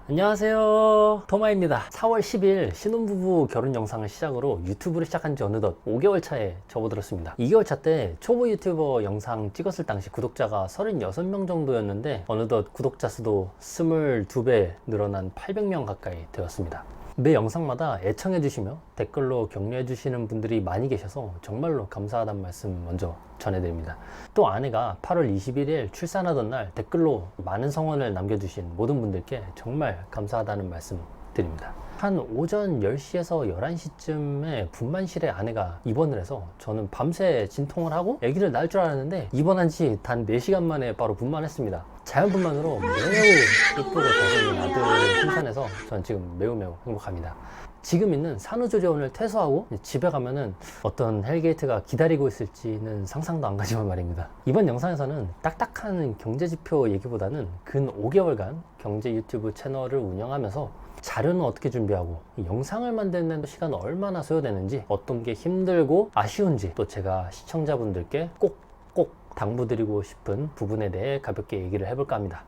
안녕하세요, 토마입니다. 4월 10일 신혼부부 결혼 영상을 시작으로 유튜브를 시작한 지 어느덧 5개월 차에 접어들었습니다. 2개월 차 때 초보 유튜버 영상 찍었을 당시 구독자가 36명 정도였는데 어느덧 구독자 수도 22배 늘어난 800명 가까이 되었습니다. 매 영상마다 애청해주시며 댓글로 격려해주시는 분들이 많이 계셔서 정말로 감사하다는 말씀 먼저 전해드립니다. 또 아내가 8월 21일 출산하던 날 댓글로 많은 성원을 남겨주신 모든 분들께 정말 감사하다는 말씀 드립니다. 한 오전 10시에서 11시쯤에 분만실에 아내가 입원을 해서 저는 밤새 진통을 하고 아기를 낳을 줄 알았는데 입원한 지 단 4시간 만에 바로 분만했습니다. 자연분만으로 매우 예쁘고 잘생긴 아들을 생산해서 저는 지금 매우 행복합니다. 지금 있는 산후조리원을 퇴소하고 집에 가면은 어떤 헬게이트가 기다리고 있을지는 상상도 안 가지만 말입니다. 이번 영상에서는 딱딱한 경제지표 얘기보다는 근 5개월간 경제 유튜브 채널을 운영하면서 자료는 어떻게 준비하고 영상을 만드는 데 시간은 얼마나 소요되는지, 어떤 게 힘들고 아쉬운지, 또 제가 시청자분들께 꼭 당부드리고 싶은 부분에 대해 가볍게 얘기를 해볼까 합니다.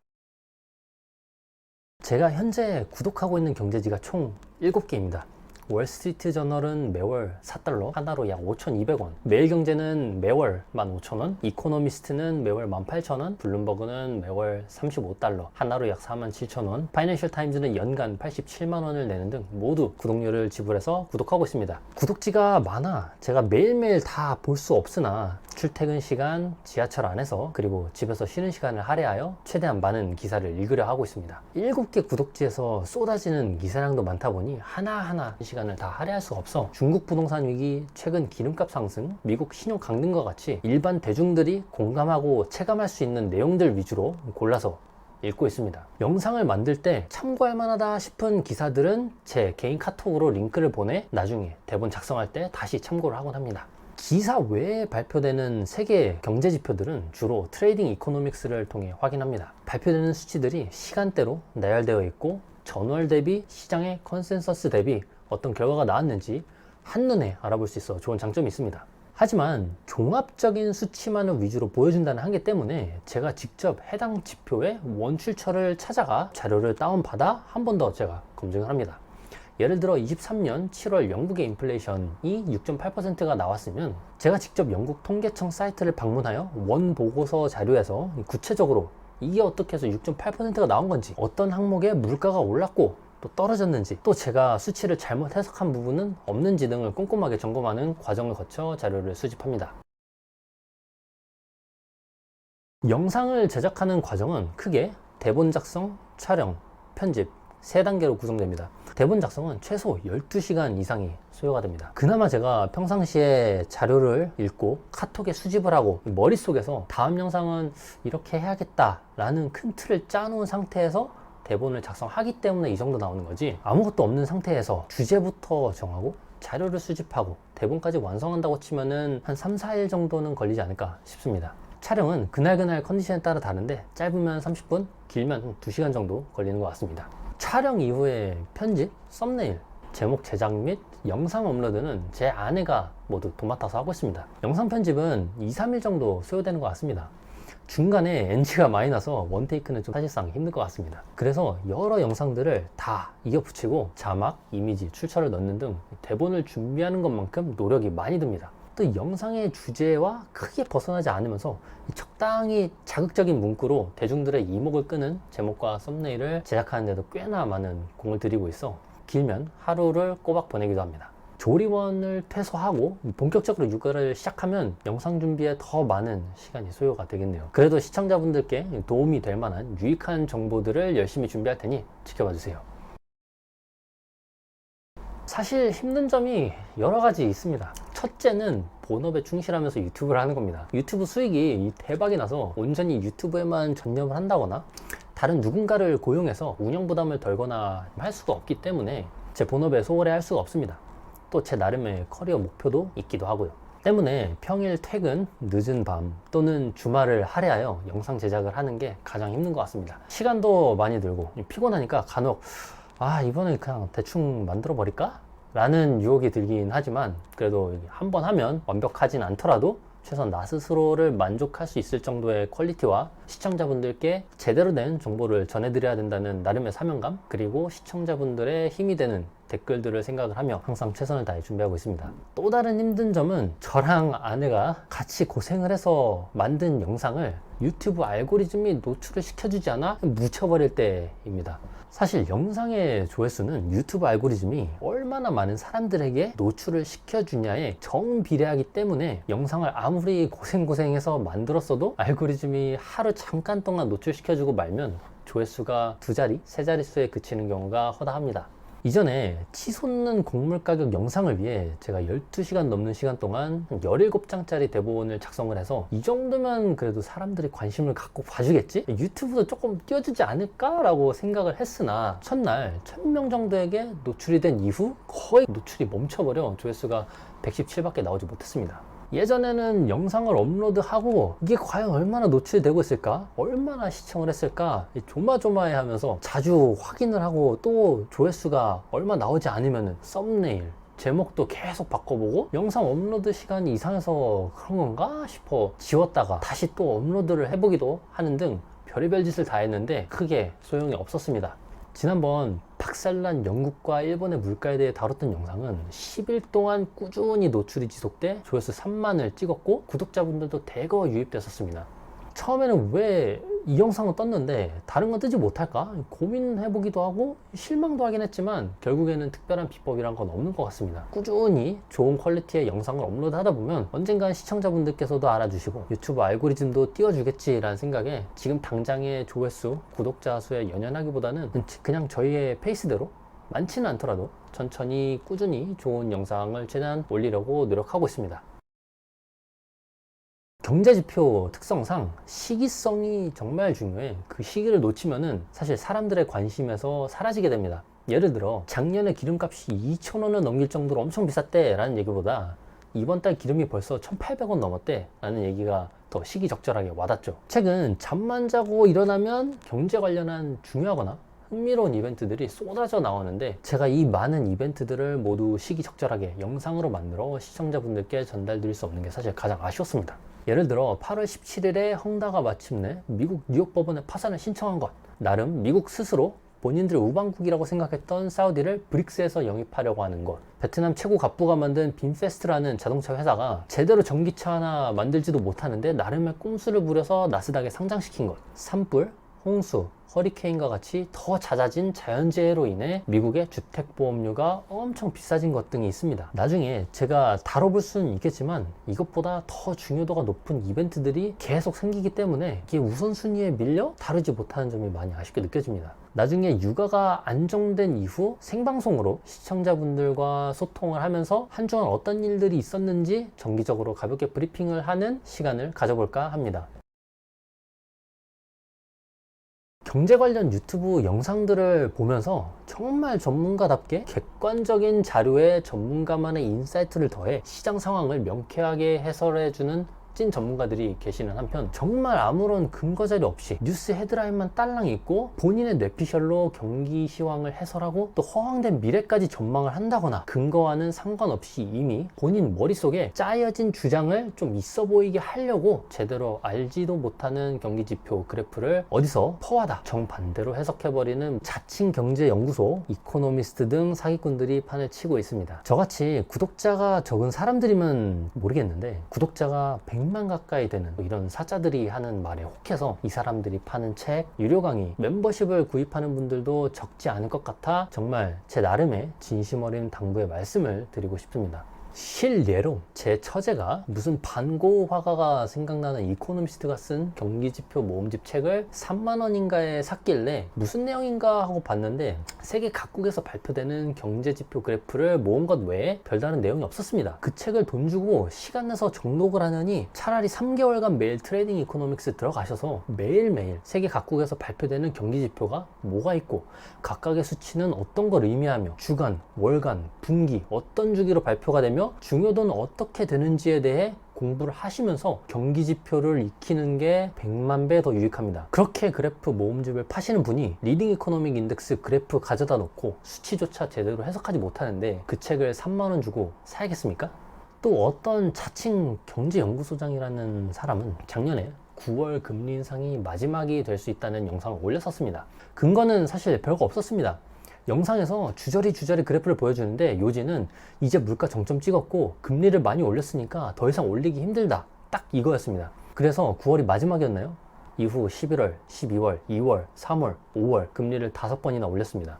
제가 현재 구독하고 있는 경제지가 총 7개입니다. 월스트리트 저널은 매월 4달러, 하나로 약 5,200원, 매일경제는 매월 15,000원, 이코노미스트는 매월 18,000원, 블룸버그는 매월 35달러, 하나로 약 47,000원, 파이낸셜 타임즈는 연간 87만원을 내는 등 모두 구독료를 지불해서 구독하고 있습니다. 구독지가 많아 제가 매일매일 다 볼 수 없으나 출퇴근 시간, 지하철 안에서, 그리고 집에서 쉬는 시간을 할애하여 최대한 많은 기사를 읽으려 하고 있습니다. 7개 구독지에서 쏟아지는 기사량도 많다 보니 하나하나 시간을 다 할애할 수가 없어 중국 부동산 위기, 최근 기름값 상승, 미국 신용 강등과 같이 일반 대중들이 공감하고 체감할 수 있는 내용들 위주로 골라서 읽고 있습니다. 영상을 만들 때 참고할 만하다 싶은 기사들은 제 개인 카톡으로 링크를 보내 나중에 대본 작성할 때 다시 참고를 하곤 합니다. 기사 외에 발표되는 세계 경제 지표들은 주로 트레이딩 이코노믹스를 통해 확인합니다. 발표되는 수치들이 시간대로 나열되어 있고 전월 대비 시장의 컨센서스 대비 어떤 결과가 나왔는지 한눈에 알아볼 수 있어 좋은 장점이 있습니다. 하지만 종합적인 수치만을 위주로 보여준다는 한계 때문에 제가 직접 해당 지표의 원출처를 찾아가 자료를 다운받아 한 번 더 제가 검증을 합니다. 예를 들어 23년 7월 영국의 인플레이션이 6.8%가 나왔으면 제가 직접 영국 통계청 사이트를 방문하여 원 보고서 자료에서 구체적으로 이게 어떻게 해서 6.8%가 나온 건지, 어떤 항목에 물가가 올랐고 또 떨어졌는지, 또 제가 수치를 잘못 해석한 부분은 없는지 등을 꼼꼼하게 점검하는 과정을 거쳐 자료를 수집합니다. 영상을 제작하는 과정은 크게 대본 작성, 촬영, 편집 3단계로 구성됩니다. 대본 작성은 최소 12시간 이상이 소요가 됩니다. 그나마 제가 평상시에 자료를 읽고 카톡에 수집을 하고 머릿속에서 다음 영상은 이렇게 해야겠다 라는 큰 틀을 짜놓은 상태에서 대본을 작성하기 때문에 이 정도 나오는 거지, 아무것도 없는 상태에서 주제부터 정하고 자료를 수집하고 대본까지 완성한다고 치면은 한 3-4일 정도는 걸리지 않을까 싶습니다. 촬영은 그날 컨디션에 따라 다른데 짧으면 30분, 길면 2시간 정도 걸리는 것 같습니다. 촬영 이후에 편집, 썸네일, 제목 제작 및 영상 업로드는 제 아내가 모두 도맡아서 하고 있습니다. 영상 편집은 2-3일 정도 소요되는 것 같습니다. 중간에 NG가 많이 나서 원테이크는 좀 사실상 힘들 것 같습니다. 그래서 여러 영상들을 다 이어붙이고 자막, 이미지, 출처를 넣는 등 대본을 준비하는 것만큼 노력이 많이 듭니다. 또 영상의 주제와 크게 벗어나지 않으면서 적당히 자극적인 문구로 대중들의 이목을 끄는 제목과 썸네일을 제작하는 데도 꽤나 많은 공을 들이고 있어 길면 하루를 꼬박 보내기도 합니다. 조리원을 퇴소하고 본격적으로 육아를 시작하면 영상 준비에 더 많은 시간이 소요가 되겠네요. 그래도 시청자분들께 도움이 될 만한 유익한 정보들을 열심히 준비할 테니 지켜봐 주세요. 사실 힘든 점이 여러 가지 있습니다. 첫째는 본업에 충실하면서 유튜브를 하는 겁니다. 유튜브 수익이 대박이 나서 온전히 유튜브에만 전념을 한다거나 다른 누군가를 고용해서 운영 부담을 덜거나 할 수가 없기 때문에 제 본업에 소홀히 할 수가 없습니다. 또 제 나름의 커리어 목표도 있기도 하고요. 때문에 평일 퇴근, 늦은 밤 또는 주말을 할애하여 영상 제작을 하는 게 가장 힘든 것 같습니다. 시간도 많이 들고 피곤하니까 간혹 이번에 그냥 대충 만들어 버릴까? 라는 유혹이 들긴 하지만 그래도 한번 하면 완벽하진 않더라도 최소한 나 스스로를 만족할 수 있을 정도의 퀄리티와 시청자분들께 제대로 된 정보를 전해드려야 된다는 나름의 사명감, 그리고 시청자분들의 힘이 되는 댓글들을 생각을 하며 항상 최선을 다해 준비하고 있습니다. 또 다른 힘든 점은 저랑 아내가 같이 고생을 해서 만든 영상을 유튜브 알고리즘이 노출을 시켜주지 않아 묻혀버릴 때입니다. 사실 영상의 조회수는 유튜브 알고리즘이 얼마나 많은 사람들에게 노출을 시켜주냐에 정비례하기 때문에 영상을 아무리 고생해서 만들었어도 알고리즘이 하루 잠깐 동안 노출시켜주고 말면 조회수가 2자리, 3자릿수에 그치는 경우가 허다합니다. 이전에 치솟는 곡물 가격 영상을 위해 제가 12시간 넘는 시간 동안 17장짜리 대본을 작성을 해서 이 정도면 그래도 사람들이 관심을 갖고 봐주겠지? 유튜브도 조금 띄워주지 않을까? 라고 생각을 했으나 첫날 1000명 정도에게 노출이 된 이후 거의 노출이 멈춰버려 조회수가 117밖에 나오지 못했습니다. 예전에는 영상을 업로드하고 이게 과연 얼마나 노출이 되고 있을까? 얼마나 시청을 했을까? 조마조마해 하면서 자주 확인을 하고 또 조회수가 얼마 나오지 않으면 썸네일, 제목도 계속 바꿔보고 영상 업로드 시간이 이상해서 그런 건가 싶어 지웠다가 다시 또 업로드를 해보기도 하는 등 별의별 짓을 다 했는데 크게 소용이 없었습니다. 지난번 박살난 영국과 일본의 물가에 대해 다뤘던 영상은 10일 동안 꾸준히 노출이 지속돼 조회수 3만을 찍었고 구독자분들도 대거 유입됐었습니다. 처음에는 왜 이 영상은 떴는데 다른 건 뜨지 못할까 고민해보기도 하고 실망도 하긴 했지만 결국에는 특별한 비법이란 건 없는 것 같습니다. 꾸준히 좋은 퀄리티의 영상을 업로드 하다 보면 언젠간 시청자분들께서도 알아주시고 유튜브 알고리즘도 띄워주겠지라는 생각에 지금 당장의 조회수, 구독자 수에 연연하기보다는 그냥 저희의 페이스대로 많지는 않더라도 천천히 꾸준히 좋은 영상을 최대한 올리려고 노력하고 있습니다. 경제지표 특성상 시기성이 정말 중요해. 그 시기를 놓치면은 사실 사람들의 관심에서 사라지게 됩니다. 예를 들어 작년에 기름값이 2,000원을 넘길 정도로 엄청 비쌌대 라는 얘기보다 이번 달 기름이 벌써 1,800원 넘었대 라는 얘기가 더 시기적절하게 와닿죠. 최근 잠만 자고 일어나면 경제 관련한 중요하거나 흥미로운 이벤트들이 쏟아져 나오는데 제가 이 많은 이벤트들을 모두 시기적절하게 영상으로 만들어 시청자분들께 전달드릴 수 없는 게 사실 가장 아쉬웠습니다. 예를 들어 8월 17일에 헝다가 마침내 미국 뉴욕 법원에 파산을 신청한 것, 나름 미국 스스로 본인들의 우방국이라고 생각했던 사우디를 브릭스에서 영입하려고 하는 것, 베트남 최고 갑부가 만든 빈페스트라는 자동차 회사가 제대로 전기차 하나 만들지도 못하는데 나름의 꼼수를 부려서 나스닥에 상장시킨 것, 산불, 홍수, 허리케인과 같이 더 잦아진 자연재해로 인해 미국의 주택보험료가 엄청 비싸진 것 등이 있습니다. 나중에 제가 다뤄볼 수는 있겠지만 이것보다 더 중요도가 높은 이벤트들이 계속 생기기 때문에 이게 우선순위에 밀려 다루지 못하는 점이 많이 아쉽게 느껴집니다. 나중에 육아가 안정된 이후 생방송으로 시청자분들과 소통을 하면서 한 주간 어떤 일들이 있었는지 정기적으로 가볍게 브리핑을 하는 시간을 가져볼까 합니다. 경제 관련 유튜브 영상들을 보면서 정말 전문가답게 객관적인 자료에 전문가만의 인사이트를 더해 시장 상황을 명쾌하게 해설해주는 찐 전문가들이 계시는 한편 정말 아무런 근거 자료 없이 뉴스 헤드라인만 딸랑 읽고 본인의 뇌피셜로 경기 시황을 해설하고 또 허황된 미래까지 전망을 한다거나 근거와는 상관없이 이미 본인 머릿속에 짜여진 주장을 좀 있어 보이게 하려고 제대로 알지도 못하는 경기지표 그래프를 어디서 퍼와다 정반대로 해석해버리는 자칭 경제연구소, 이코노미스트 등 사기꾼들이 판을 치고 있습니다. 저같이 구독자가 적은 사람들이면 모르겠는데 구독자가 100만 가까이 되는 이런 사자들이 하는 말에 혹해서 이 사람들이 파는 책, 유료 강의, 멤버십을 구입하는 분들도 적지 않을 것 같아 정말 제 나름의 진심 어린 당부의 말씀을 드리고 싶습니다. 실례로 제 처제가 무슨 반고 화가가 생각나는 이코노미스트가 쓴 경기지표 모음집 책을 3만원인가에 샀길래 무슨 내용인가 하고 봤는데 세계 각국에서 발표되는 경제지표 그래프를 모은 것 외에 별다른 내용이 없었습니다. 그 책을 돈 주고 시간 내서 정독을 하느니 차라리 3개월간 매일 트레이딩 이코노믹스 들어가셔서 매일매일 세계 각국에서 발표되는 경기지표가 뭐가 있고 각각의 수치는 어떤 걸 의미하며 주간, 월간, 분기 어떤 주기로 발표가 되며 중요도는 어떻게 되는지에 대해 공부를 하시면서 경기지표를 익히는 게 100만 배 더 유익합니다. 그렇게 그래프 모음집을 파시는 분이 리딩 이코노믹 인덱스 그래프 가져다 놓고 수치조차 제대로 해석하지 못하는데 그 책을 3만원 주고 사야겠습니까? 또 어떤 자칭 경제연구소장이라는 사람은 작년에 9월 금리 인상이 마지막이 될 수 있다는 영상을 올렸었습니다. 근거는 사실 별거 없었습니다. 영상에서 주저리 그래프를 보여주는데 요지는 이제 물가 정점 찍었고 금리를 많이 올렸으니까 더 이상 올리기 힘들다, 딱 이거였습니다. 그래서 9월이 마지막이었나요? 이후 11월, 12월, 2월, 3월, 5월 금리를 5번이나 올렸습니다.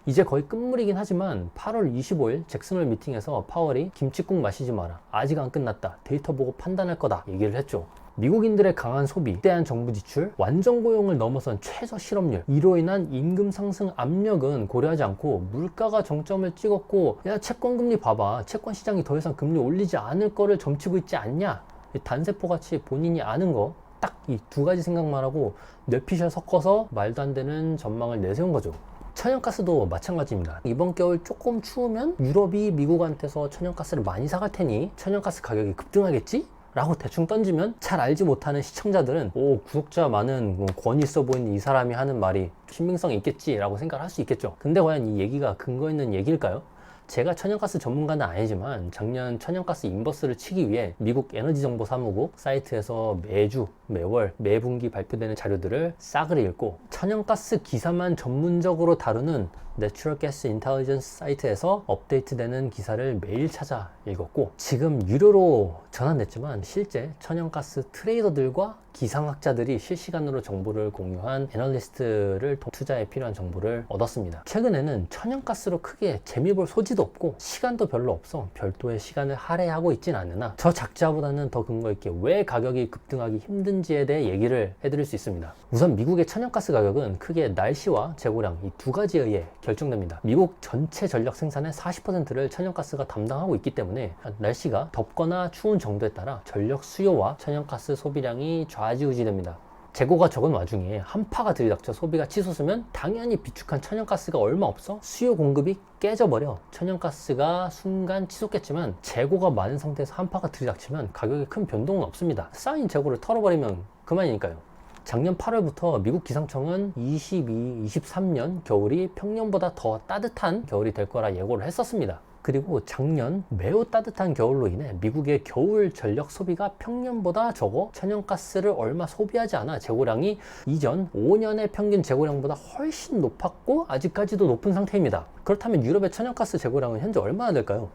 이제 거의 끝물이긴 하지만 8월 25일 잭슨홀 미팅에서 파월이 김칫국 마시지 마라, 아직 안 끝났다, 데이터 보고 판단할 거다 얘기를 했죠. 미국인들의 강한 소비, 대한 정부 지출, 완전 고용을 넘어선 최저 실업률, 이로 인한 임금 상승 압력은 고려하지 않고 물가가 정점을 찍었고, 야 채권금리 봐봐, 채권 시장이 더 이상 금리 올리지 않을 거를 점치고 있지 않냐, 단세포같이 본인이 아는 거 딱 이 두 가지 생각만 하고 뇌피셜 섞어서 말도 안 되는 전망을 내세운 거죠. 천연가스도 마찬가지입니다. 이번 겨울 조금 추우면 유럽이 미국한테서 천연가스를 많이 사갈 테니 천연가스 가격이 급등하겠지? 라고 대충 던지면 잘 알지 못하는 시청자들은 오, 구독자 많은 권위 있어 보이는 이 사람이 하는 말이 신빙성이 있겠지 라고 생각을 할 수 있겠죠. 근데 과연 이 얘기가 근거 있는 얘기일까요? 제가 천연가스 전문가는 아니지만 작년 천연가스 인버스를 치기 위해 미국 에너지정보사무국 사이트에서 매주, 매월, 매분기 발표되는 자료들을 싸그리 읽고 천연가스 기사만 전문적으로 다루는 내추럴 가스 인텔리전스 사이트에서 업데이트되는 기사를 매일 찾아 읽었고, 지금 유료로 전환됐지만 실제 천연가스 트레이더들과 기상학자들이 실시간으로 정보를 공유한 애널리스트를 투자에 필요한 정보를 얻었습니다. 최근에는 천연가스로 크게 재미볼 소지도 없고 시간도 별로 없어 별도의 시간을 할애하고 있진 않으나 저 작자보다는 더 근거 있게 왜 가격이 급등하기 힘든지에 대해 얘기를 해드릴 수 있습니다. 우선 미국의 천연가스 가격은 크게 날씨와 재고량 이 두 가지에 의해 결정됩니다. 미국 전체 전력 생산의 40%를 천연가스가 담당하고 있기 때문에 날씨가 덥거나 추운 정도에 따라 전력 수요와 천연가스 소비량이 좌지우지됩니다. 재고가 적은 와중에 한파가 들이닥쳐 소비가 치솟으면 당연히 비축한 천연가스가 얼마 없어 수요 공급이 깨져버려 천연가스가 순간 치솟겠지만, 재고가 많은 상태에서 한파가 들이닥치면 가격에 큰 변동은 없습니다. 쌓인 재고를 털어버리면 그만이니까요. 작년 8월부터 미국 기상청은 23년 겨울이 평년보다 더 따뜻한 겨울이 될 거라 예고를 했었습니다. 그리고 작년 매우 따뜻한 겨울로 인해 미국의 겨울 전력 소비가 평년보다 적어 천연가스를 얼마 소비하지 않아 재고량이 이전 5년의 평균 재고량보다 훨씬 높았고 아직까지도 높은 상태입니다. 그렇다면 유럽의 천연가스 재고량은 현재 얼마나 될까요?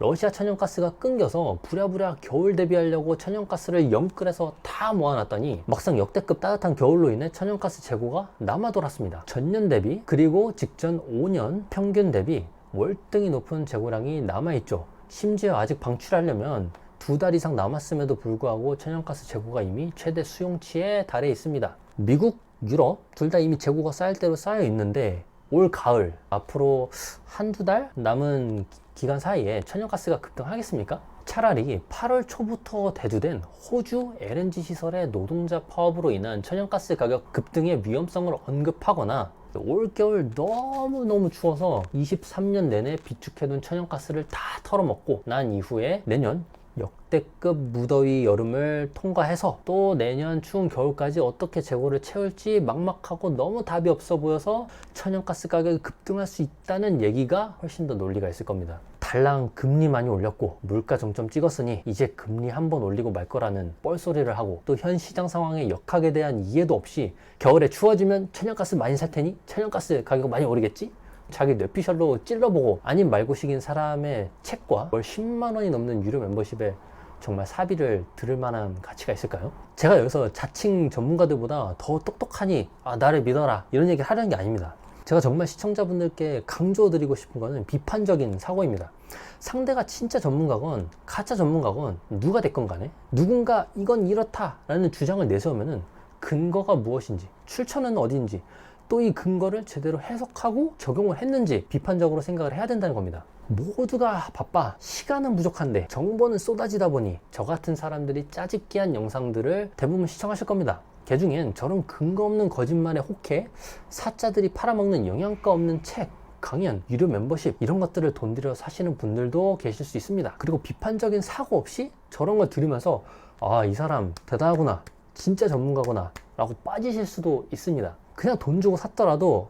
러시아 천연가스가 끊겨서 부랴부랴 겨울 대비하려고 천연가스를 영끌해서 다 모아놨더니 막상 역대급 따뜻한 겨울로 인해 천연가스 재고가 남아 돌았습니다. 전년 대비 그리고 직전 5년 평균 대비 월등히 높은 재고량이 남아있죠. 심지어 아직 방출하려면 2달 이상 남았음에도 불구하고 천연가스 재고가 이미 최대 수용치에 달해 있습니다. 미국, 유럽 둘 다 이미 재고가 쌓일 대로 쌓여 있는데 올 가을 앞으로 한두 달 남은 기간 사이에 천연가스가 급등하겠습니까? 차라리 8월 초부터 대두된 호주 LNG 시설의 노동자 파업으로 인한 천연가스 가격 급등의 위험성을 언급하거나 올겨울 너무너무 추워서 23년 내내 비축해둔 천연가스를 다 털어먹고 난 이후에 내년 역대급 무더위 여름을 통과해서 또 내년 추운 겨울까지 어떻게 재고를 채울지 막막하고 너무 답이 없어 보여서 천연가스 가격이 급등할 수 있다는 얘기가 훨씬 더 논리가 있을 겁니다. 달랑 금리 많이 올렸고 물가 정점 찍었으니 이제 금리 한번 올리고 말 거라는 뻘소리를 하고 또 현 시장 상황의 역학에 대한 이해도 없이 겨울에 추워지면 천연가스 많이 살 테니 천연가스 가격 많이 오르겠지? 자기 뇌피셜로 찔러보고 아닌 말고식인 사람의 책과 월 10만 원이 넘는 유료 멤버십에 정말 사비를 들을 만한 가치가 있을까요? 제가 여기서 자칭 전문가들보다 더 똑똑하니 나를 믿어라 이런 얘기를 하려는 게 아닙니다. 제가 정말 시청자분들께 강조드리고 싶은 거는 비판적인 사고입니다. 상대가 진짜 전문가건 가짜 전문가건 누가 됐건 간에 누군가 이건 이렇다라는 주장을 내세우면은 근거가 무엇인지, 출처는 어딘지, 또 이 근거를 제대로 해석하고 적용을 했는지 비판적으로 생각을 해야 된다는 겁니다. 모두가 바빠 시간은 부족한데 정보는 쏟아지다 보니 저 같은 사람들이 짜집기한 영상들을 대부분 시청하실 겁니다. 개중엔 저런 근거 없는 거짓말에 혹해 사자들이 팔아먹는 영양가 없는 책, 강연, 유료 멤버십 이런 것들을 돈 들여 사시는 분들도 계실 수 있습니다. 그리고 비판적인 사고 없이 저런 걸 들으면서 이 사람 대단하구나, 진짜 전문가구나 라고 빠지실 수도 있습니다. 그냥 돈 주고 샀더라도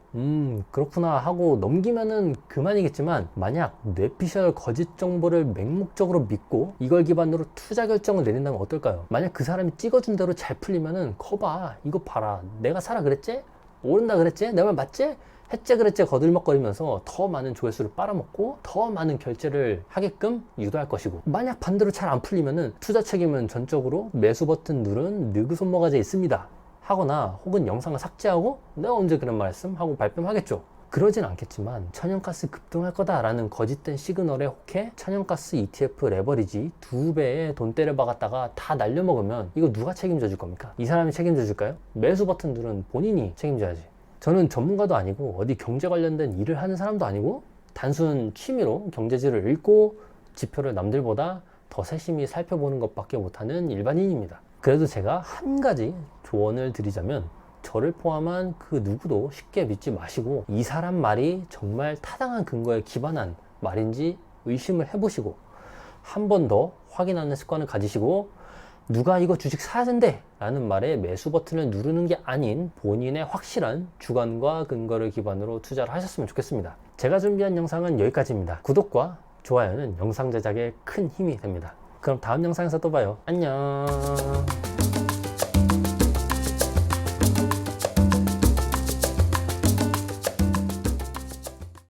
그렇구나 하고 넘기면은 그만이겠지만, 만약 뇌피셜 거짓 정보를 맹목적으로 믿고 이걸 기반으로 투자 결정을 내린다면 어떨까요? 만약 그 사람이 찍어준 대로 잘 풀리면은 거봐, 이거 봐라, 내가 사라 그랬지? 오른다 그랬지? 내 말 맞지? 했지 그랬지 거들먹거리면서 더 많은 조회수를 빨아먹고 더 많은 결제를 하게끔 유도할 것이고, 만약 반대로 잘 안 풀리면은 투자 책임은 전적으로 매수 버튼 누른 느그 손모가지에 있습니다 하거나, 혹은 영상을 삭제하고 내가 언제 그런 말씀 하고 발뺌하겠죠. 그러진 않겠지만 천연가스 급등할 거다라는 거짓된 시그널에 혹해 천연가스 ETF 레버리지 2배에 돈 때려 박았다가 다 날려먹으면 이거 누가 책임져 줄 겁니까? 이 사람이 책임져 줄까요? 매수 버튼 누른 본인이 책임져야지. 저는 전문가도 아니고 어디 경제 관련된 일을 하는 사람도 아니고 단순 취미로 경제지를 읽고 지표를 남들보다 더 세심히 살펴보는 것밖에 못하는 일반인입니다. 그래도 제가 한 가지 조언을 드리자면, 저를 포함한 그 누구도 쉽게 믿지 마시고 이 사람 말이 정말 타당한 근거에 기반한 말인지 의심을 해보시고 한 번 더 확인하는 습관을 가지시고, 누가 이거 주식 사야 된대 라는 말에 매수 버튼을 누르는 게 아닌 본인의 확실한 주관과 근거를 기반으로 투자를 하셨으면 좋겠습니다. 제가 준비한 영상은 여기까지입니다. 구독과 좋아요는 영상 제작에 큰 힘이 됩니다. 그럼 다음 영상에서 또 봐요. 안녕.